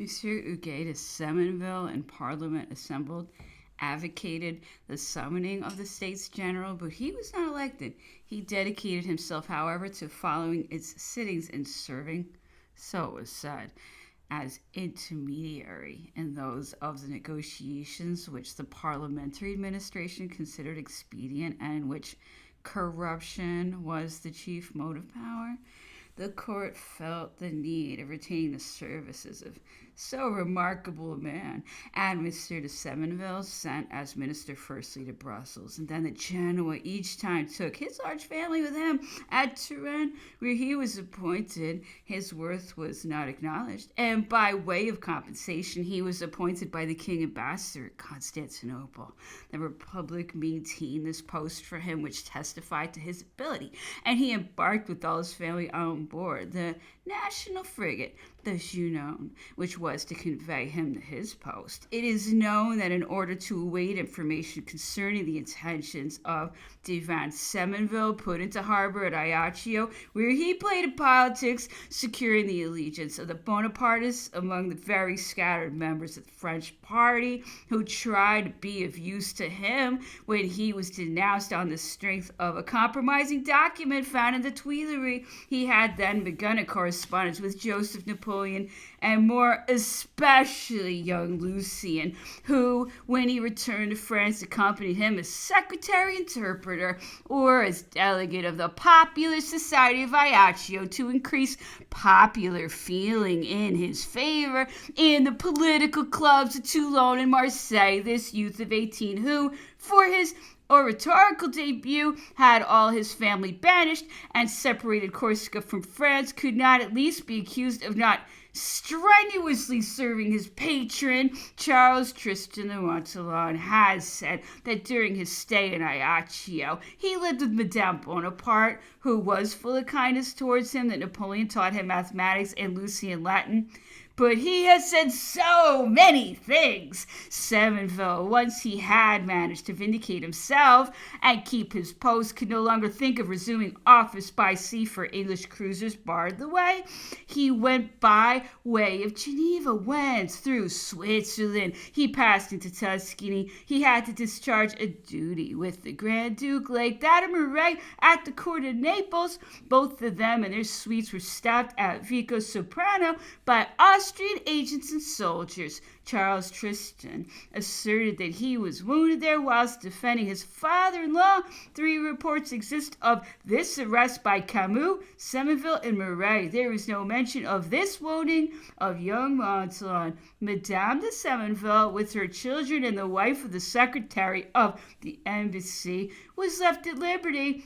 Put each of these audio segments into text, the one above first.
Monsieur Huguet de Semonville in Parliament assembled advocated the summoning of the States General, but he was not elected. He dedicated himself, however, to following its sittings and serving, so it was said, as intermediary in those of the negotiations which the parliamentary administration considered expedient and in which corruption was the chief motive power. The court felt the need of retaining the services of so remarkable a man, and Monsieur de Semonville sent as minister firstly to Brussels, and then to Genoa. Each time took his large family with him. At Turin, where he was appointed, his worth was not acknowledged, and by way of compensation, he was appointed by the king ambassador at Constantinople. The Republic maintained this post for him, which testified to his ability, and he embarked with all his family on board the national frigate, the Junon, which was to convey him to his post. It is known that in order to await information concerning the intentions of de Van Semonville put into harbor at Ajaccio, where he played in politics, securing the allegiance of the Bonapartists among the very scattered members of the French party who tried to be of use to him when he was denounced on the strength of a compromising document found in the Tuileries. He had then begun a correspondence with Joseph Napoleon, and more especially young Lucien, who, when he returned to France, accompanied him as secretary interpreter or as delegate of the Popular Society of Ajaccio to increase popular feeling in his favor in the political clubs of Toulon and Marseille. This youth of 18, who, for his oratorical debut, had all his family banished and separated Corsica from France, could not at least be accused of not strenuously serving his patron. Charles Tristan de Montallon has said that during his stay in Ajaccio, he lived with Madame Bonaparte, who was full of kindness towards him, that Napoleon taught him mathematics and Lucien Latin. But he has said so many things. Semonville, once he had managed to vindicate himself and keep his post, could no longer think of resuming office by sea, for English cruisers barred the way. He went by way of Geneva, whence through Switzerland he passed into Tuscany. He had to discharge a duty with the Grand Duke, like that of Marais, at the court of Naples. Both of them and their suites were stopped at Vico Soprano by Austrian agents and soldiers. Charles Tristan asserted that he was wounded there whilst defending his father-in-law. 3 reports exist of this arrest by Camus, Semonville, and Marais. There is no mention of this wounding of young Montallon. Madame de Semonville, with her children and the wife of the secretary of the embassy, was left at liberty.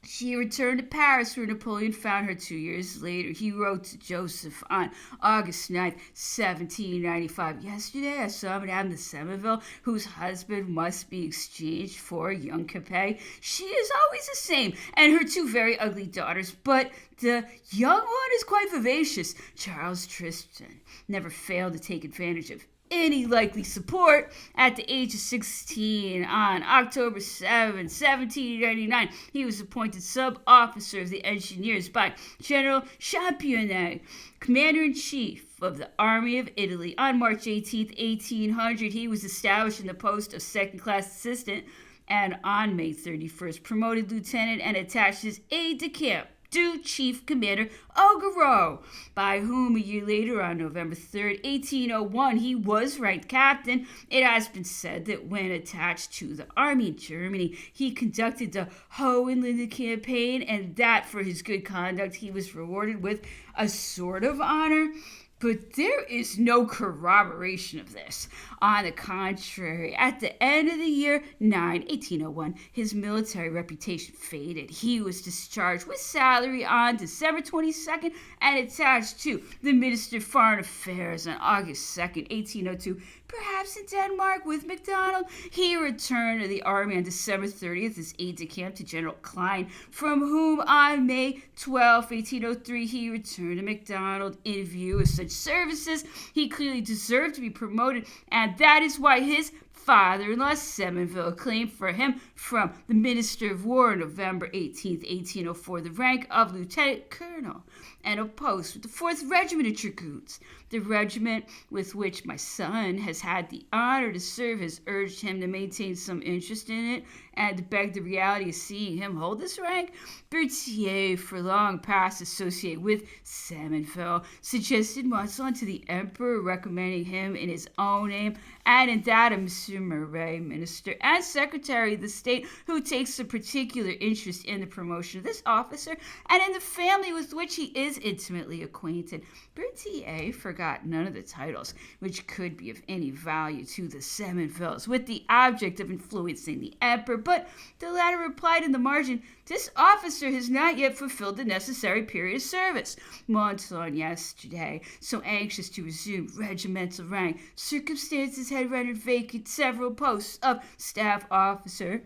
She returned to Paris, where Napoleon found her 2 years later. He wrote to Joseph on August 9th, 1795. Yesterday I saw Madame de Semonville, whose husband must be exchanged for young Capet. She is always the same, and her 2 very ugly daughters, but the young one is quite vivacious. Charles Tristan never failed to take advantage of any likely support. At the age of 16, on October 7, 1799, he was appointed sub-officer of the engineers by General Championnet, commander-in-chief of the Army of Italy. On March 18, 1800, he was established in the post of second-class assistant, and on May 31st, promoted lieutenant and attached his aide-de-camp to Chief Commander Augereau, by whom a year later, on November 3rd, 1801, he was ranked captain. It has been said that when attached to the army in Germany, he conducted the Hohenlinden campaign, and that for his good conduct he was rewarded with a sword of honor. But there is no corroboration of this. On the contrary, at the end of the year 1801, his military reputation faded. He was discharged with salary on December 22nd and attached to the Minister of Foreign Affairs on August 2nd, 1802. Perhaps in Denmark with MacDonald. He returned to the army on December 30th as aide-de-camp to General Klein, from whom on May 12, 1803, he returned to MacDonald in view of such such services, he clearly deserved to be promoted, and that is why his father-in-law Semonville claimed for him from the Minister of War on November 18th, 1804, the rank of lieutenant colonel and a post with the 4th Regiment of Dragoons. The regiment with which my son has had the honor to serve has urged him to maintain some interest in it and to beg the reality of seeing him hold this rank. Berthier, for long past associated with Semonville, suggested Masson to the Emperor, recommending him in his own name and in that of Monsieur Marais, Minister and Secretary of the State, who takes a particular interest in the promotion of this officer and in the family with which he is intimately acquainted. Berthier forgot none of the titles which could be of any value to the Semonvilles, with the object of influencing the Emperor, but the latter replied in the margin, "This officer has not yet fulfilled the necessary period of service. Masson yesterday, so anxious to resume regimental rank, circumstances had rendered vacant several posts of staff officer,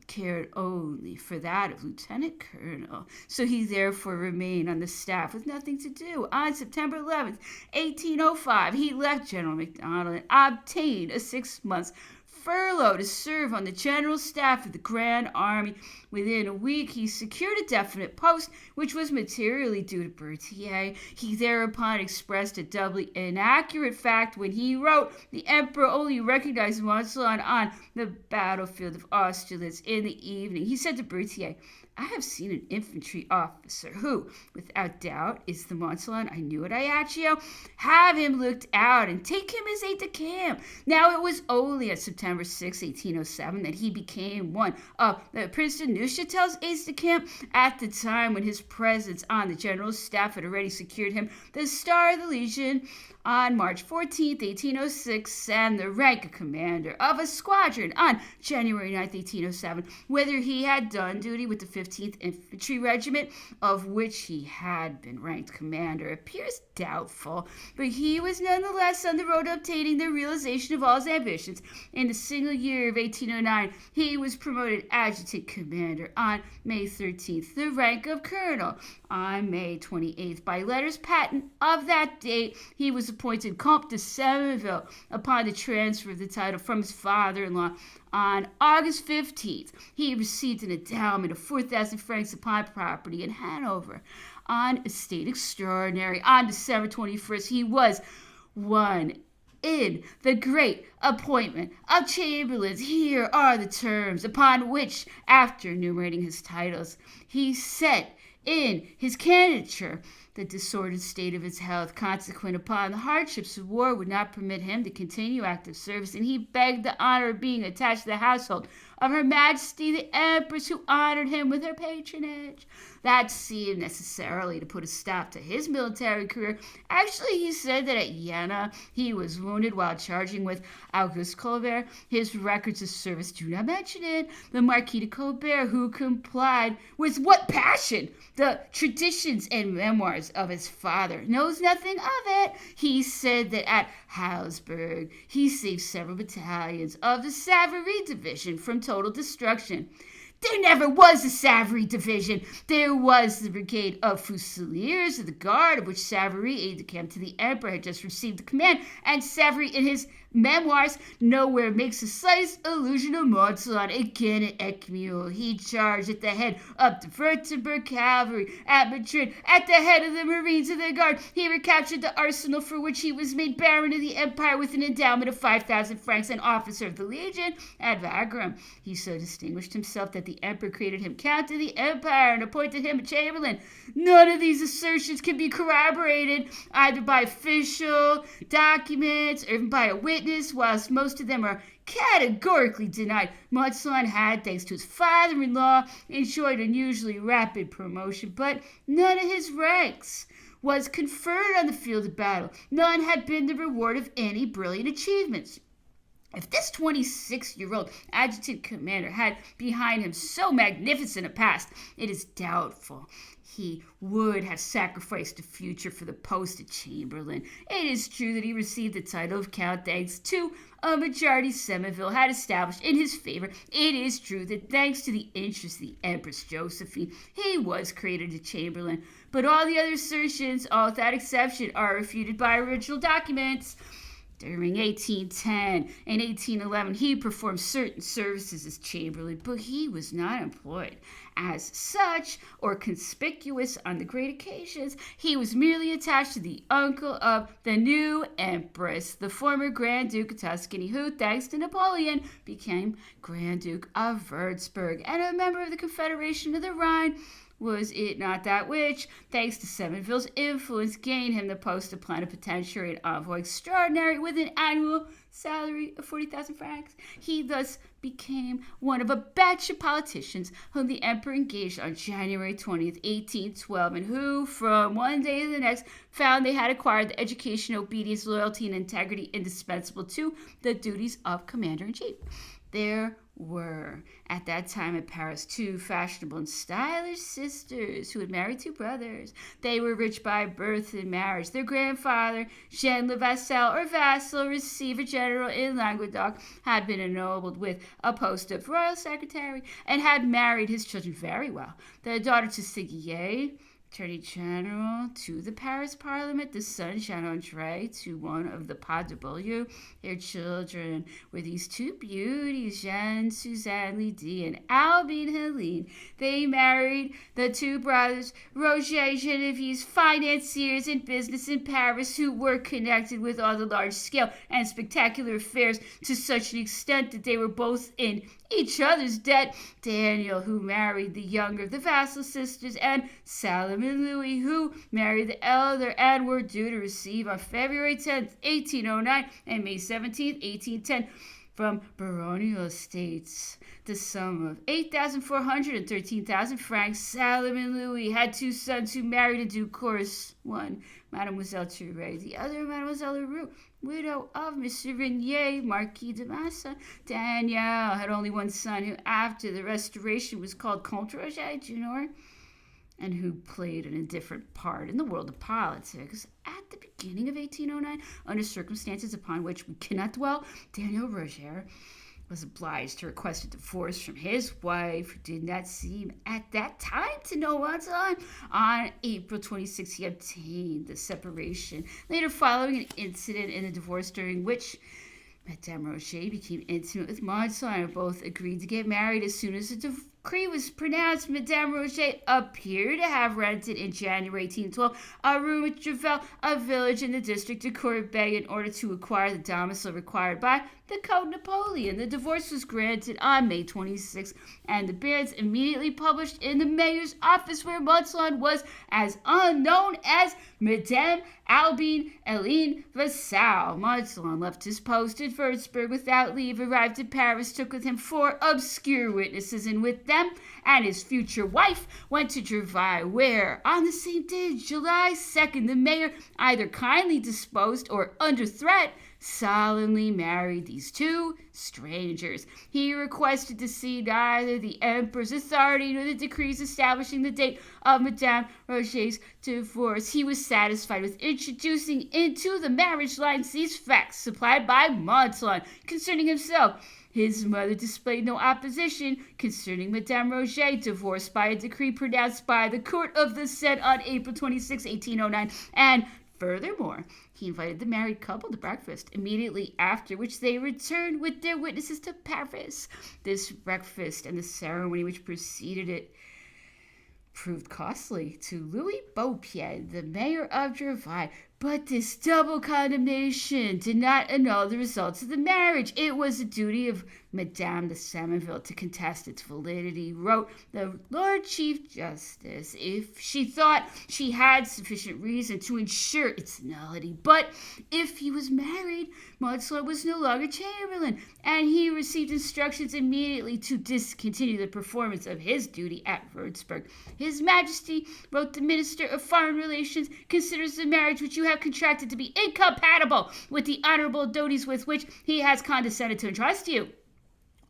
cared only for that of lieutenant colonel. So he therefore remained on the staff with nothing to do. On September 11th, 1805, he left General MacDonald and obtained a 6 months furlough to serve on the general staff of the Grand Army. Within a week, he secured a definite post, which was materially due to Berthier. He thereupon expressed a doubly inaccurate fact when he wrote, the Emperor only recognized Masson on the battlefield of Austerlitz in the evening. He said to Berthier, I have seen an infantry officer who, without doubt, is the Masson I knew at Ajaccio. Have him looked out and take him as aide-de-camp. Now it was only on September 6, 1807, that he became one of the Prince de Neuchâtel's aides-de-camp, at the time when his presence on the general staff had already secured him the Star of the Legion on March 14, 1806, and the rank of commander of a squadron on January 9, 1807. Whether he had done duty with the 15th Infantry Regiment, of which he had been ranked commander, appears doubtful, but he was nonetheless on the road to obtaining the realization of all his ambitions. In the single year of 1809, he was promoted adjutant commander on May 13th, the rank of colonel. On May 28th, by letters patent of that date, he was appointed Comte de Semonville upon the transfer of the title from his father-in-law. On August 15th, he received an endowment of 4,000 francs upon property in Hanover. On estate extraordinary, on December 21st, he was one in the great appointment of chamberlains. Here are the terms upon which, after enumerating his titles, he set in his candidature. The disordered state of his health, consequent upon the hardships of war, would not permit him to continue active service, and he begged the honor of being attached to the household of Her Majesty the Empress, who honored him with her patronage. That seemed necessarily to put a stop to his military career. Actually, he said that at Jena he was wounded while charging with Auguste Colbert. His records of service do not mention it. The Marquis de Colbert, who complied with what passion the traditions and memoirs of his father, knows nothing of it. He said that at Heilsberg he saved several battalions of the Savary Division from total destruction. There never was a Savary division. There was the brigade of Fusiliers of the Guard, of which Savary, aide-de-camp to the Emperor, had just received the command, and Savary, in his memoirs, nowhere makes the slightest allusion to Masson. Again at Eckmühl, he charged at the head of the Württemberg cavalry. At Madrid, at the head of the Marines of the Guard, he recaptured the arsenal for which he was made Baron of the Empire with an endowment of 5,000 francs, and officer of the Legion. At Wagram, he so distinguished himself that the Emperor created him Count of the Empire and appointed him a chamberlain. None of these assertions can be corroborated either by official documents or even by a witness, whilst most of them are categorically denied. Masson had, thanks to his father-in-law, enjoyed unusually rapid promotion, but none of his ranks was conferred on the field of battle. None had been the reward of any brilliant achievements. If this 26-year-old adjutant commander had behind him so magnificent a past, it is doubtful he would have sacrificed the future for the post of Chamberlain. It is true that he received the title of Count thanks to a majority Seminville had established in his favor. It is true that thanks to the interest of the Empress Josephine, he was created a Chamberlain. But all the other assertions, all without exception, are refuted by original documents. During 1810 and 1811, he performed certain services as Chamberlain, but he was not employed as such or conspicuous on the great occasions. He was merely attached to the uncle of the new Empress, the former Grand Duke of Tuscany, who, thanks to Napoleon, became Grand Duke of Würzburg and a member of the Confederation of the Rhine. Was it not that which, thanks to Seminville's influence, gained him the post of plenipotentiary and envoy extraordinary with an annual salary of 40,000 francs? He thus became one of a batch of politicians whom the emperor engaged on January 20th, 1812, and who, from one day to the next, found they had acquired the education, obedience, loyalty, and integrity indispensable to the duties of commander-in-chief. There were, at that time in Paris, two fashionable and stylish sisters who had married two brothers. They were rich by birth and marriage. Their grandfather, Jean Le Vassal, or Vassal, receiver general in Languedoc, had been ennobled with a post of royal secretary and had married his children very well. The daughter to Séguier, Attorney General, to the Paris Parliament, the son Jean-André, to one of the Pas de Beaulieu. Their children were these two beauties, Jeanne Suzanne Lydie and Albine Helene. They married the two brothers, Roger Genevieve, financiers in business in Paris, who were connected with all the large-scale and spectacular affairs to such an extent that they were both in each other's debt. Daniel, who married the younger of the Vassal sisters, and Salomon Louis, who married the elder, and were due to receive on February 10th, 1809 and May 17th, 1810, from baronial estates the sum of 8,400 and 13,000 francs. Salomon Louis had two sons who married in due course, one Mademoiselle Touré, the other Mademoiselle Leroux, widow of Monsieur Regnier, Marquis de Masson. Daniel had only one son who, after the Restoration, was called Comte Roger Junior, and who played an indifferent part in the world of politics. At the beginning of 1809, under circumstances upon which we cannot dwell, Daniel Roger was obliged to request a divorce from his wife, who did not seem at that time to know what's on. On April 26, he obtained the separation, later following an incident in the divorce during which Madame Roger became intimate with Masson and both agreed to get married as soon as the decree was pronounced. Madame Roger appeared to have rented in January 1812 a room at Javel, a village in the district of Corbeil, in order to acquire the domicile required by the Code Napoleon. The divorce was granted on May 26, and the banns immediately published in the mayor's office, where Masson was as unknown as Madame Albine Helene Vassal. Masson left his post at Würzburg without leave, arrived in Paris, took with him 4 obscure witnesses, and with them and his future wife went to Gervais, where on the same day, July 2nd, the mayor, either kindly disposed or under threat, solemnly married these two strangers. He requested to see neither the emperor's authority nor the decrees establishing the date of Madame Roger's divorce. He was satisfied with introducing into the marriage lines these facts supplied by Masson concerning himself. His mother displayed no opposition concerning Madame Roger, divorced by a decree pronounced by the court of the said on April 26, 1809, and furthermore, he invited the married couple to breakfast, immediately after which they returned with their witnesses to Paris. This breakfast and the ceremony which preceded it proved costly to Louis Beaupied, the mayor of Gervais, but this double condemnation did not annul the results of the marriage. It was the duty of Madame de Seminville, to contest its validity, wrote the Lord Chief Justice if she thought she had sufficient reason to ensure its nullity. But if he was married, Masson was no longer chamberlain, and he received instructions immediately to discontinue the performance of his duty at Würzburg. His Majesty, wrote the Minister of Foreign Relations, considers the marriage which you have contracted to be incompatible with the honorable duties with which he has condescended to entrust you.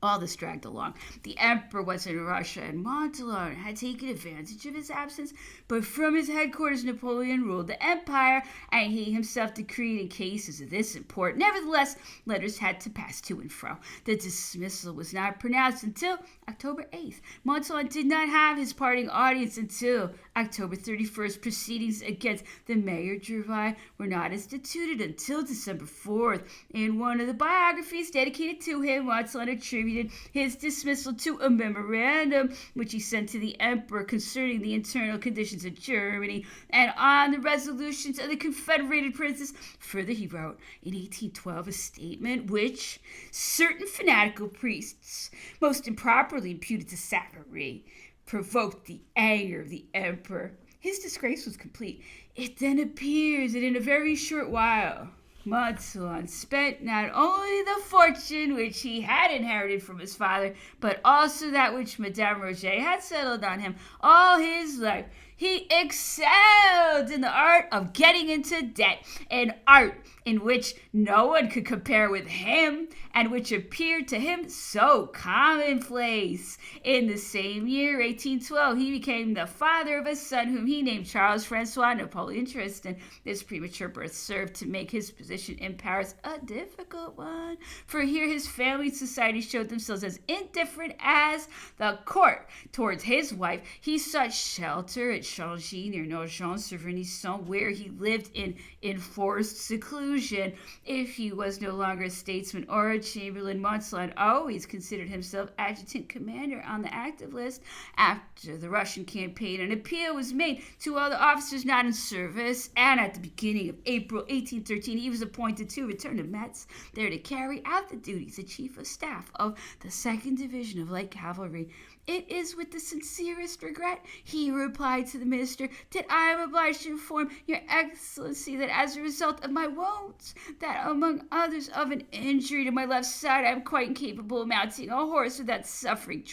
All this dragged along. The emperor was in Russia, and Napoleon had taken advantage of his absence, but from his headquarters Napoleon ruled the empire, and he himself decreed in cases of this import. Nevertheless, letters had to pass to and fro. The dismissal was not pronounced until October 8th. Napoleon did not have his parting audience until October 31st. Proceedings against the Mayor Gervais were not instituted until December 4th. In one of the biographies dedicated to him, Napoleon attributed his dismissal to a memorandum which he sent to the emperor concerning the internal conditions of Germany and on the resolutions of the Confederated Princes. Further, he wrote in 1812 a statement which certain fanatical priests, most improperly imputed to Savary, provoked the anger of the emperor. His disgrace was complete. It then appears that in a very short while, Masson spent not only the fortune which he had inherited from his father, but also that which Madame Roger had settled on him all his life. He excelled in the art of getting into debt, an art in which no one could compare with him, and which appeared to him so commonplace. In the same year, 1812, he became the father of a son whom he named Charles Francois Napoleon Tristan. This premature birth served to make his position in Paris a difficult one, for here his family and society showed themselves as indifferent as the court towards his wife. He sought shelter at Changy near Nogent-sur-Vernisson, where he lived in enforced seclusion. If he was no longer a statesman or a chamberlain, Masson always considered himself adjutant commander on the active list. After the Russian campaign, an appeal was made to all the officers not in service, and at the beginning of April 1813, he was appointed to return to Metz, there to carry out the duties of chief of staff of the 2nd Division of Light Cavalry. It is with the sincerest regret, he replied to the minister, that I am obliged to inform your excellency that as a result of my wounds, that among others of an injury to my left side, I am quite incapable of mounting a horse without suffering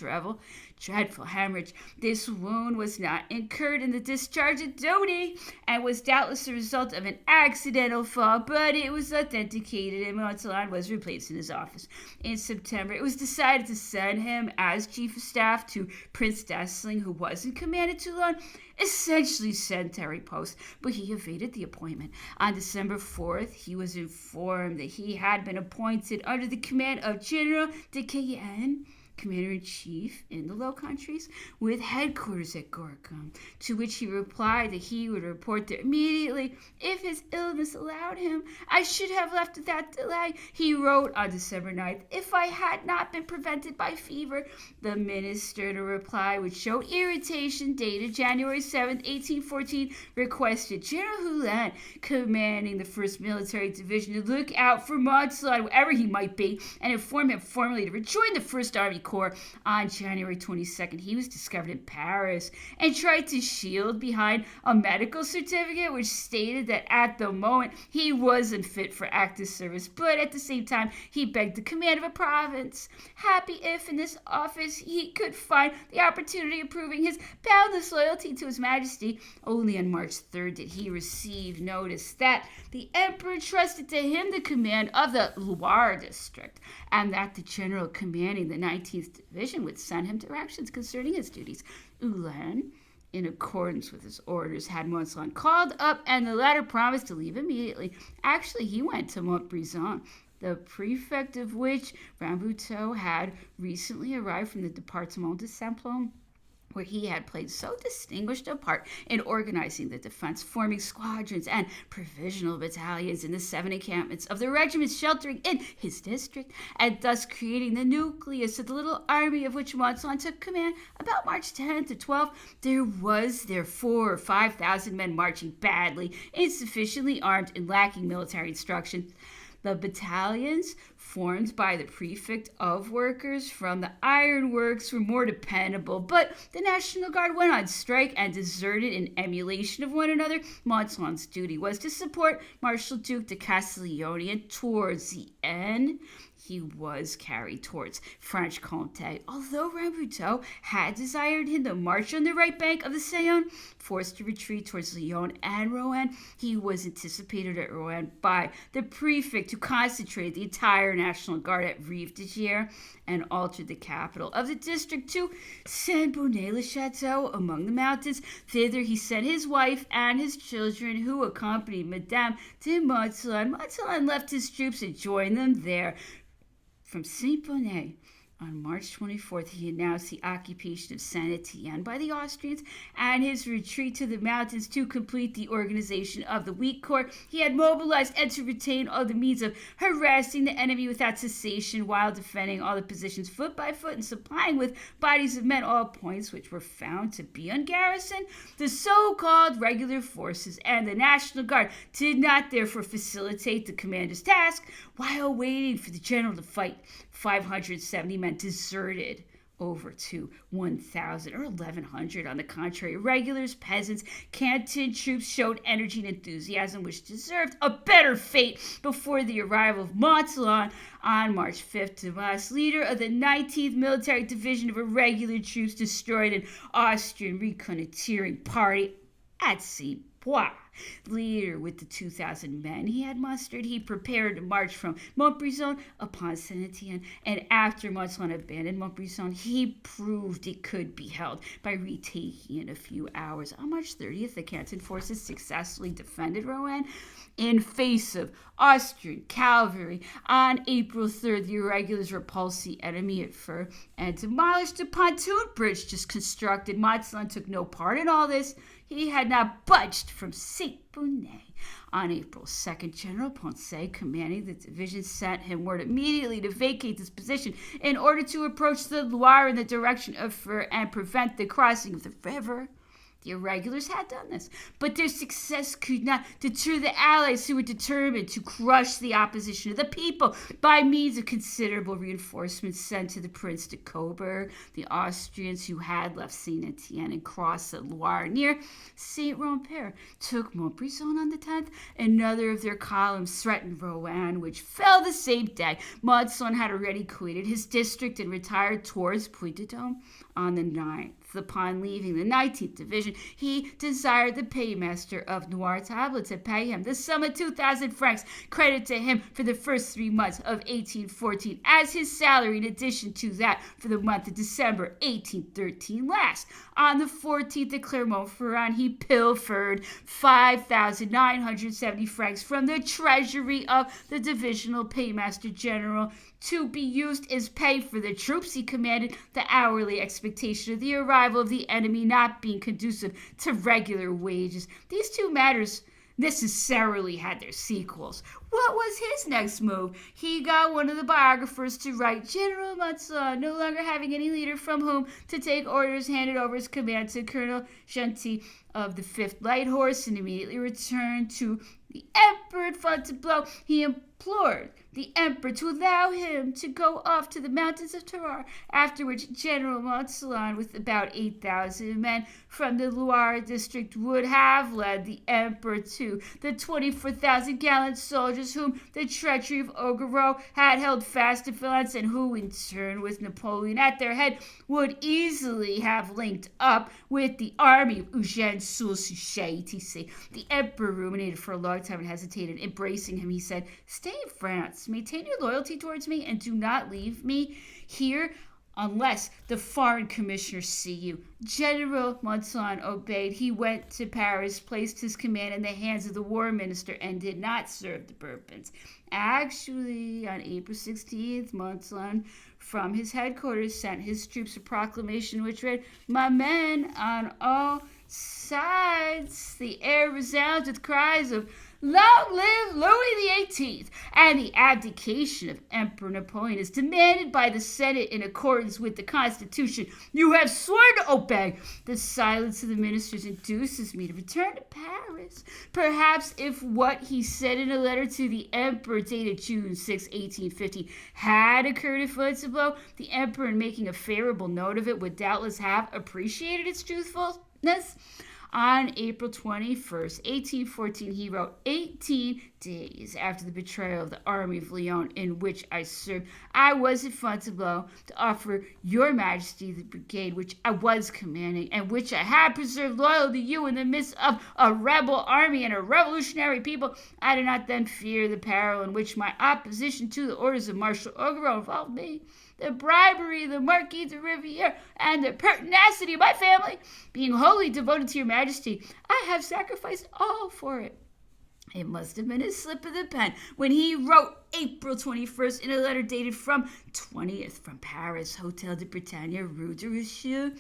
dreadful hemorrhage. This wound was not incurred in the discharge of duty, and was doubtless the result of an accidental fall, but it was authenticated, and Masson was replaced in his office. In September, it was decided to send him as chief of staff to Prince d'Essling, who was in command at Toulon, essentially sedentary post, but he evaded the appointment. On December 4th, he was informed that he had been appointed under the command of General de Cayenne, Commander-in-Chief in the Low Countries, with headquarters at Gorkum, to which he replied that he would report there immediately if his illness allowed him. I should have left without delay, he wrote on December 9th, if I had not been prevented by fever. The minister, in a reply which showed irritation, dated January 7th, 1814, requested General Helena, commanding the 1st Military Division, to look out for Masson wherever he might be, and inform him formally to rejoin the 1st Army Corps. On January 22nd, he was discovered in Paris and tried to shield behind a medical certificate which stated that at the moment he was unfit for active service, but at the same time he begged the command of a province, happy if in this office he could find the opportunity of proving his boundless loyalty to his Majesty. Only on March 3rd did he receive notice that the emperor entrusted to him the command of the Loire district, and that the general commanding the 19th Division would send him directions concerning his duties. Ulan, in accordance with his orders, had Masson called up, and the latter promised to leave immediately. Actually, he went to Montbrison, the prefect of which, Rambuteau, had recently arrived from the Département de Saint-Plon, where he had played so distinguished a part in organizing the defense, forming squadrons and provisional battalions in the 7 encampments of the regiments sheltering in his district, and thus creating the nucleus of the little army of which Masson took command about March 10th to 12th. There was therefore 4,000 or 5,000 men marching badly, insufficiently armed, and lacking military instruction. The battalions formed by the prefect of workers from the ironworks were more dependable, but the National Guard went on strike and deserted in emulation of one another. Masson's duty was to support Marshal Duke de Castiglione, and towards the end, he was carried towards Franche-Comté. Although Rambuteau had desired him to march on the right bank of the Saône, forced to retreat towards Lyon and Rouen, he was anticipated at Rouen by the prefect, who concentrated the entire National Guard at Rive-de-Gier and altered the capital of the district to Saint-Bonnet-le-Château among the mountains. Thither he sent his wife and his children, who accompanied Madame de Montsalon. Montsalon left his troops and joined them there. From Saint-Bonnet, on March 24th, he announced the occupation of Saint-Étienne by the Austrians and his retreat to the mountains to complete the organization of the Weak Corps. He had mobilized and to retain all the means of harassing the enemy without cessation while defending all the positions foot by foot and supplying with bodies of men all points which were found to be ungarrisoned. The so-called regular forces and the National Guard did not therefore facilitate the commander's task. While waiting for the general to fight, 570 men deserted over to 1,000 or 1,100. On the contrary, regulars, peasants, canton troops showed energy and enthusiasm which deserved a better fate. Before the arrival of Montsalon on March 5th, Dumas, leader of the 19th Military Division of Irregular Troops, destroyed an Austrian reconnoitering party at St. Leader with the 2,000 men he had mustered, he prepared to march from Montbrison upon Saint-Étienne, and after Montsalon abandoned Montbrison, he proved it could be held by retaking in a few hours. On March 30th, the Canton forces successfully defended Rouen in face of Austrian cavalry. On April 3rd, the irregulars repulsed the enemy at Fur and demolished a pontoon bridge just constructed. Montsalon took no part in all this. He had not budged from Saint-Bonnet. On April 2nd, General Poncet, commanding the division, sent him word immediately to vacate this position in order to approach the Loire in the direction of Fur and prevent the crossing of the river. The irregulars had done this, but their success could not deter the allies, who were determined to crush the opposition of the people by means of considerable reinforcements sent to the Prince de Coburg. The Austrians, who had left Saint-Étienne and crossed the Loire near Saint-Rompert, took Montbrison on the 10th. Another of their columns threatened Rouen, which fell the same day. Masson had already quitted his district and retired towards Puy-de-Dôme on the 9th. Upon leaving the 19th Division, he desired the paymaster of Noirtable to pay him the sum of 2,000 francs credited to him for the first 3 months of 1814 as his salary, in addition to that for the month of December 1813 last. On the 14th at Clermont-Ferrand, he pilfered 5,970 francs from the treasury of the divisional paymaster general to be used as pay for the troops he commanded, the hourly expectation of the arrival of the enemy not being conducive to regular wages. These two matters necessarily had their sequels. What was his next move? He got one of the biographers to write, General Masson, no longer having any leader from whom to take orders, handed over his command to Colonel Gentil of the 5th Light Horse and immediately returned to the Emperor at Fontainebleau. He implored the Emperor to allow him to go off to the mountains of Tarare, after which General Montsalon, with about 8,000 men from the Loire district, would have led the Emperor to the 24,000 gallant soldiers whom the treachery of Augereau had held fast in Valence, and who, in turn, with Napoleon at their head, would easily have linked up with the army of Eugène Sous-Suchet, etc. The Emperor ruminated for a long time and hesitated. Embracing him, he said, Stay in France, maintain your loyalty towards me, and do not leave me here unless the foreign commissioners see you. General Masson obeyed. He went to Paris, placed his command in the hands of the war minister, and did not serve the Bourbons. Actually, on April 16th, Masson, from his headquarters, sent his troops a proclamation which read, My men on all sides. The air resounds with cries of Long live Louis XVIII! And the abdication of Emperor Napoleon is demanded by the Senate in accordance with the Constitution you have sworn to obey. The silence of the ministers induces me to return to Paris. Perhaps if what he said in a letter to the Emperor dated June 6, 1850, had occurred at Fontainebleau, the Emperor, in making a favorable note of it, would doubtless have appreciated its truthfulness. On April 21st, 1814, he wrote, 18 days after the betrayal of the army of Lyon in which I served, I was at Fontainebleau to offer your majesty the brigade which I was commanding, and which I had preserved loyal to you in the midst of a rebel army and a revolutionary people. I did not then fear the peril in which my opposition to the orders of Marshal Augereau involved me. The bribery of the Marquis de Riviere, and the pertinacity of my family, being wholly devoted to your majesty, I have sacrificed all for it. It must have been a slip of the pen when he wrote April 21st in a letter dated from 20th from Paris, Hotel de Bretagne, Rue de Richelieu,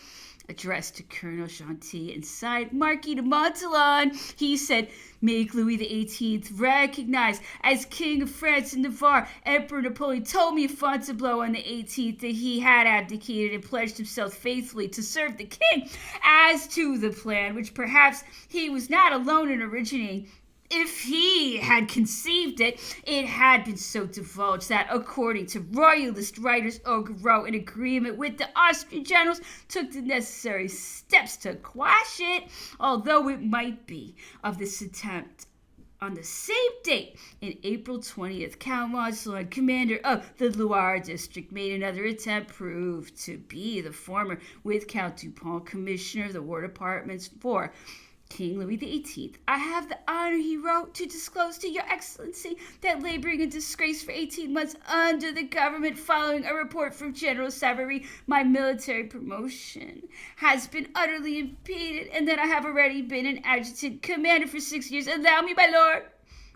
addressed to Colonel Gentil and signed Marquis de Monttalon. He said, make Louis XVIII recognized as King of France and Navarre. Emperor Napoleon told me at Fontainebleau on the 18th that he had abdicated and pledged himself faithfully to serve the king. As to the plan, which perhaps he was not alone in originating, if he had conceived it, it had been so divulged that, according to royalist writers, Augereau, in agreement with the Austrian generals, took the necessary steps to quash it, although it might be of this attempt. On the same date, in April 20th, Count Masson, commander of the Loire district, made another attempt, proved to be the former, with Count Dupont, commissioner of the War Departments for King Louis XVIII. I have the honor, he wrote, to disclose to your excellency that laboring in disgrace for 18 months under the government following a report from General Savary, my military promotion has been utterly impeded, and that I have already been an adjutant commander for 6 years. Allow me, my lord,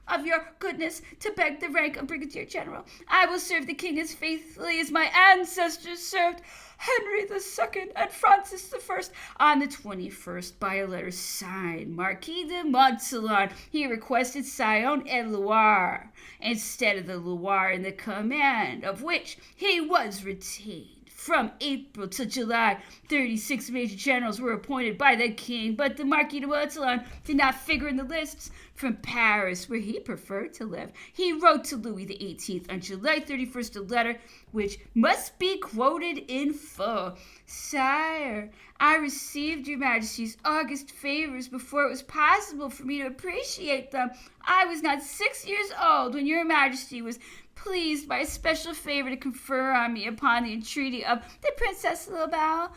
of your goodness, to beg the rank of brigadier general. I will serve the king as faithfully as my ancestors served Henry II and Francis I. On the 21st, by a letter signed Marquis de Monttalon, he requested Saône and Loire instead of the Loire, in the command of which he was retained. From April to July, 36 major generals were appointed by the king, but the Marquis de Monttalon did not figure in the lists. From Paris, where he preferred to live, he wrote to Louis XVIII on July 31st a letter which must be quoted in full. Sire, I received your majesty's august favors before it was possible for me to appreciate them. I was not 6 years old when your majesty was pleased by a special favor to confer on me upon the entreaty of the Princess Labelle,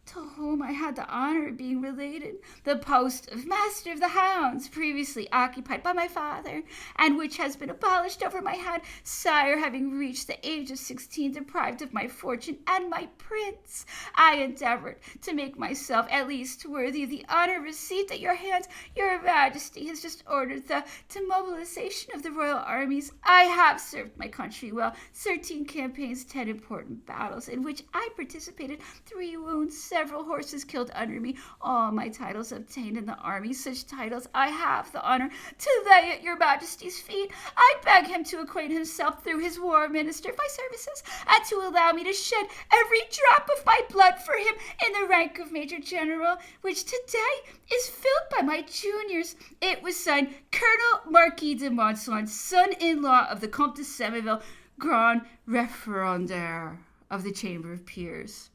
to whom I had the honor of being related, the post of Master of the Hounds, previously occupied by my father, and which has been abolished over my head, sire, having reached the age of 16, deprived of my fortune and my prince. I endeavored to make myself at least worthy of the honor received at your hands. Your majesty has just ordered the demobilization of the royal armies. I have served my country well. 13 campaigns, 10 important battles, in which I participated, 3 wounds, several horses killed under me, all my titles obtained in the army. Such titles I have the honor to lay at your majesty's feet. I beg him to acquaint himself through his war minister of my services, and to allow me to shed every drop of my blood for him in the rank of major general, which today is filled by my juniors. It was signed Colonel Marquis de Monttalon, son-in-law of the Comte de Semmeville, Grand Referendaire of the Chamber of Peers.